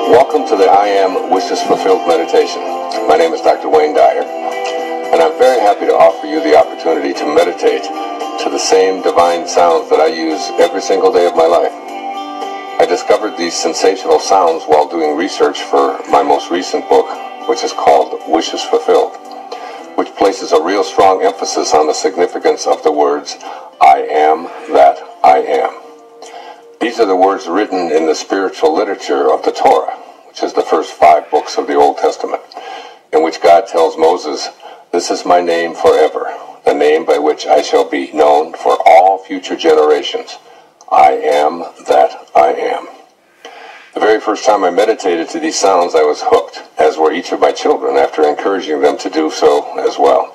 Welcome to the I Am Wishes Fulfilled meditation. My name is Dr. Wayne Dyer, and I'm very happy to offer you the opportunity to meditate to the same divine sounds that I use every single day of my life. I discovered these sensational sounds while doing research for my most recent book, which is called Wishes Fulfilled, which places a real strong emphasis on the significance of the words, I am that I am. These are the words written in the spiritual literature of the Torah, which is the first 5 books of the Old Testament, in which God tells Moses, "This is my name forever, the name by which I shall be known for all future generations. I am that I am." The very first time I meditated to these sounds, I was hooked, as were each of my children, after encouraging them to do so as well.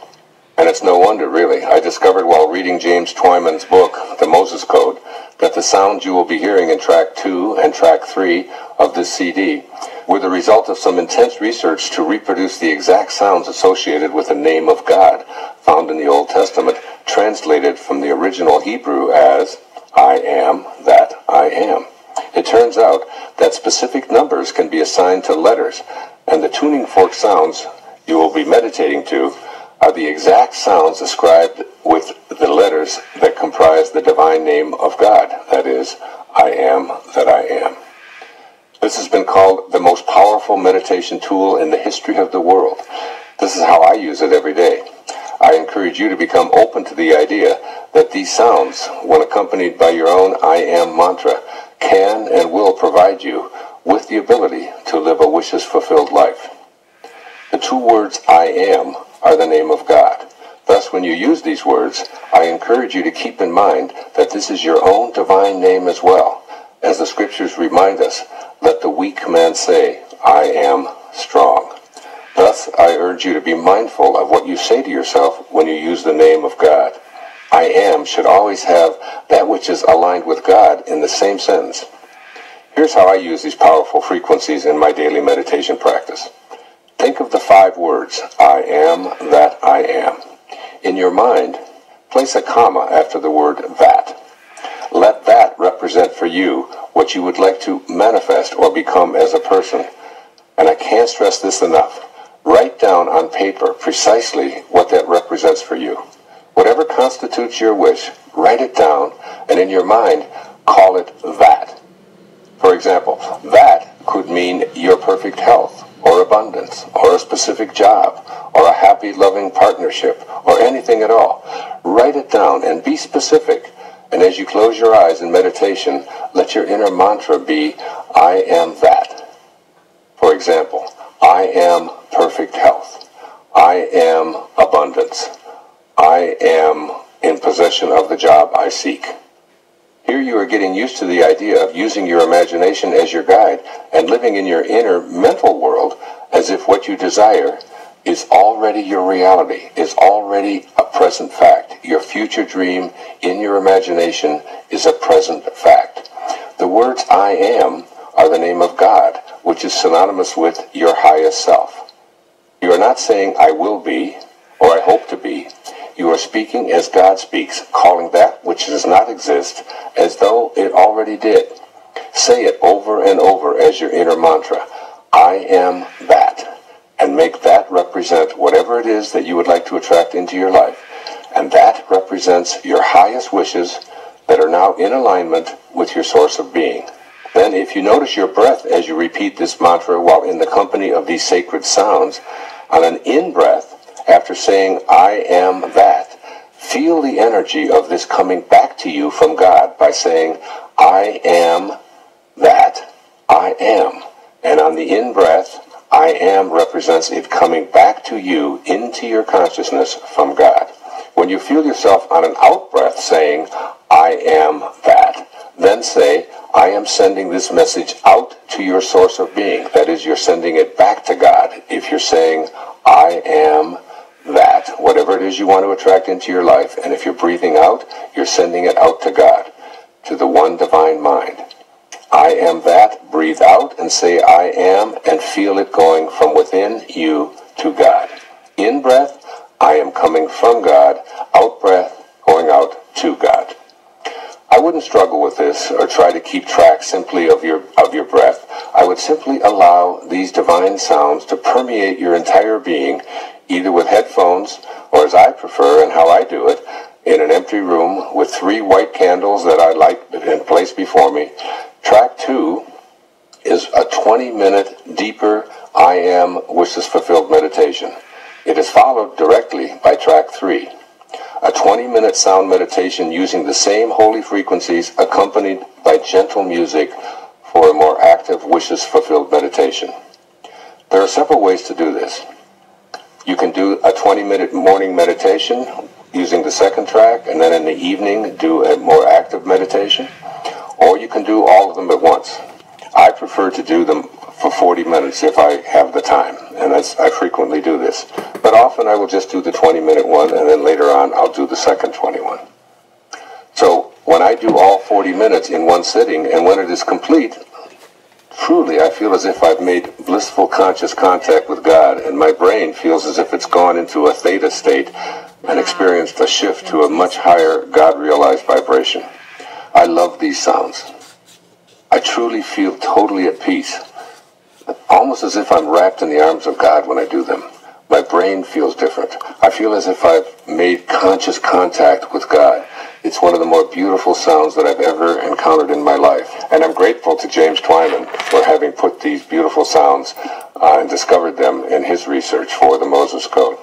And it's no wonder, really. I discovered while reading James Twyman's book, The Moses Code, that the sounds you will be hearing in track 2 and track 3 of this CD were the result of some intense research to reproduce the exact sounds associated with the name of God found in the Old Testament, translated from the original Hebrew as, I am that I am. It turns out that specific numbers can be assigned to letters, and the tuning fork sounds you will be meditating to are the exact sounds ascribed with the letters that comprise the divine name of God, that is, I am that I am. This has been called the most powerful meditation tool in the history of the world. This is how I use it every day. I encourage you to become open to the idea that these sounds, when accompanied by your own I am mantra, can and will provide you with the ability to live a wishes fulfilled life. The 2 words I am are the name of God. Thus, when you use these words, I encourage you to keep in mind that this is your own divine name as well. As the scriptures remind us, let the weak man say, I am strong. Thus, I urge you to be mindful of what you say to yourself when you use the name of God. I am should always have that which is aligned with God in the same sentence. Here's how I use these powerful frequencies in my daily meditation practice. Think of the 5 words, I am that I am. In your mind, place a comma after the word that. Let that represent for you what you would like to manifest or become as a person. And I can't stress this enough. Write down on paper precisely what that represents for you. Whatever constitutes your wish, write it down, and in your mind, call it that. For example, that could mean your perfect health, or abundance, or a specific job, or a happy, loving partnership, or anything at all. Write it down and be specific. And as you close your eyes in meditation, let your inner mantra be, I am that. For example, I am perfect health. I am abundance. I am in possession of the job I seek. Here you are getting used to the idea of using your imagination as your guide and living in your inner mental world as if what you desire is already your reality, is already a present fact. Your future dream in your imagination is a present fact. The words I am are the name of God, which is synonymous with your highest self. You are not saying I will be or I hope to be. You are speaking as God speaks, calling that which does not exist as though it already did. Say it over and over as your inner mantra, I am that, and make that represent whatever it is that you would like to attract into your life. And that represents your highest wishes that are now in alignment with your source of being. Then if you notice your breath as you repeat this mantra while in the company of these sacred sounds, on an in-breath, after saying, I am that, feel the energy of this coming back to you from God by saying, I am that I am. And on the in-breath, I am represents it coming back to you into your consciousness from God. When you feel yourself on an out-breath saying, I am that, then say, I am sending this message out to your source of being. That is, you're sending it back to God. If you're saying, I am that, whatever it is you want to attract into your life, and if you're breathing out, you're sending it out to God, to the one divine mind. I am that, breathe out and say I am, and feel it going from within you to God. In breath, I am coming from God, out breath, going out to God. I wouldn't struggle with this or try to keep track simply of your breath. I would but simply allow these divine sounds to permeate your entire being, either with headphones or, as I prefer and how I do it, in an empty room with 3 white candles that I light in place before me. Track 2 is a 20-minute deeper I Am Wishes Fulfilled meditation. It is followed directly by track 3, a 20-minute sound meditation using the same holy frequencies accompanied by gentle music for a more active wishes fulfilled meditation. There are several ways to do this. You can do a 20-minute morning meditation using the second track, and then in the evening do a more active meditation, or you can do all of them at once. I prefer to do them for 40 minutes if I have the time, and I frequently do this. But often I will just do the 20-minute one, and then later on I'll do the second 21. So when I do all 40 minutes in one sitting, and when it is complete, truly I feel as if I've made blissful conscious contact with God, and my brain feels as if it's gone into a theta state and experienced a shift to a much higher God-realized vibration. I love these sounds. I truly feel totally at peace, almost as if I'm wrapped in the arms of God when I do them. My brain feels different. I feel as if I've made conscious contact with God. It's one of the more beautiful sounds that I've ever encountered in my life. And I'm grateful to James Twyman for having put these beautiful sounds and discovered them in his research for the Moses Code.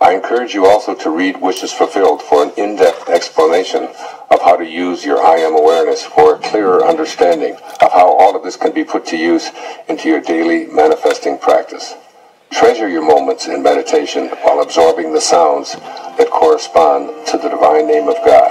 I encourage you also to read Wishes Fulfilled for an in-depth explanation of how to use your I Am awareness for a clearer understanding of how all of this can be put to use into your daily manifesting practice. Treasure your moments in meditation while absorbing the sounds that correspond to the divine name of God.